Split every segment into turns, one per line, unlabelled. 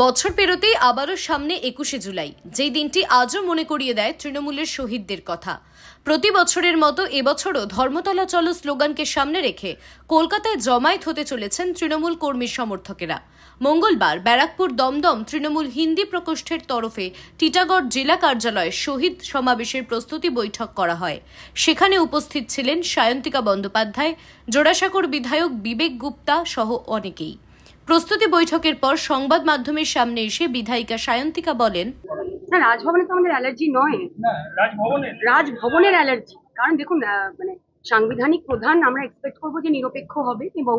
বছর পেরোতেই আবারও সামনে ২১শে জুলাই, যেই দিনটি আজও মনে করিয়ে দেয় তৃণমূলের শহীদদের কথা। প্রতি বছরের মতো এবছরও ধর্মতলা চলো স্লোগানকে সামনে রেখে কলকাতায় জমায়েত হতে চলেছেন তৃণমূল কর্মী সমর্থকেরা। মঙ্গলবার ব্যারাকপুর দমদম তৃণমূল হিন্দি প্রকোষ্ঠের তরফে টিটাগড় জেলা কার্যালয়ে শহীদ সমাবেশের প্রস্তুতি বৈঠক করা হয়। সেখানে উপস্থিত ছিলেন সায়ন্তিকা বন্দ্যোপাধ্যায়, জোড়াসাঁকোর বিধায়ক বিবেক গুপ্তা সহ অনেকেই। প্রস্তুতি বৈঠকের পর সংবাদ মাধ্যমের সামনে এসে বিধায়িকা সায়ন্তিকা বলেন,
না, রাজভবনে তো আমাদের অ্যালার্জি নয়, রাজভবনের অ্যালার্জি। কারণ দেখুন, মানে সাংবিধানিক প্রধান আমরা এক্সপেক্ট করবো যে নিরপেক্ষ হবে এবং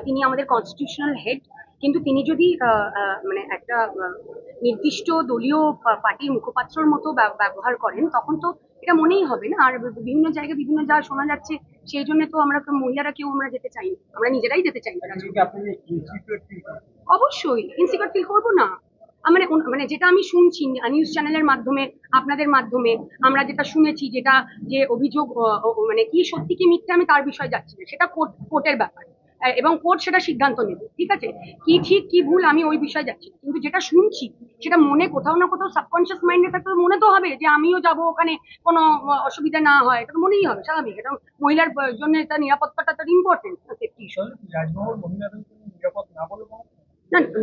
তিনি আমাদের কনস্টিটিউশনাল হেড। কিন্তু তিনি যদি মানে একটা নির্দিষ্ট দলীয় পার্টির মুখপাত্রর মতো ব্যবহার করেন, তখন তো এটা মনেই হবে না। আর বিভিন্ন জায়গায় বিভিন্ন যা শোনা যাচ্ছে, সেই জন্য তো আমরা মহিলারা কেউ আমরা যেতে চাই না, আমরা নিজেরাই যেতে চাই না। অবশ্যই ইনসিকিউর ফিল করবো না। মানে যেটা আমি শুনছি নিউজ চ্যানেলের মাধ্যমে, আপনাদের মাধ্যমে আমরা যেটা শুনেছি, যেটা যে অভিযোগ, মানে কি সত্যি কি মিথ্যে আমি তার বিষয়ে যাচ্ছি না, সেটা কোর্টের ব্যাপার এবং কোর্ট সেটা সিদ্ধান্ত নেবে। ঠিক আছে, কি ঠিক কি ভুল আমি ওই বিষয়ে যাচ্ছি, কিন্তু যেটা শুনছি সেটা মনে কোথাও না কোথাও সাবকনশিয়াস মাইন্ডে থাকতে মনে তো হবে যে আমিও যাব ওখানে, কোনো অসুবিধা না হয়, এটা তো মনেই হবে স্বাভাবিক। এটা মহিলার জন্য এটা নিরাপত্তাটা তো ইম্পর্টেন্ট।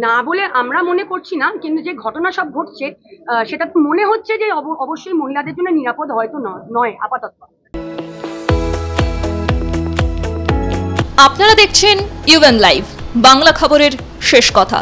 না বলে আমরা মনে করছি না, কিন্তু যে ঘটনা সব ঘটছে সেটা তো মনে হচ্ছে যে অবশ্যই মহিলাদের জন্য নিরাপদ হয়তো নয় আপাতত।
আপনারা দেখছেন ইউএন লাইভ, বাংলা খবরের শেষ কথা।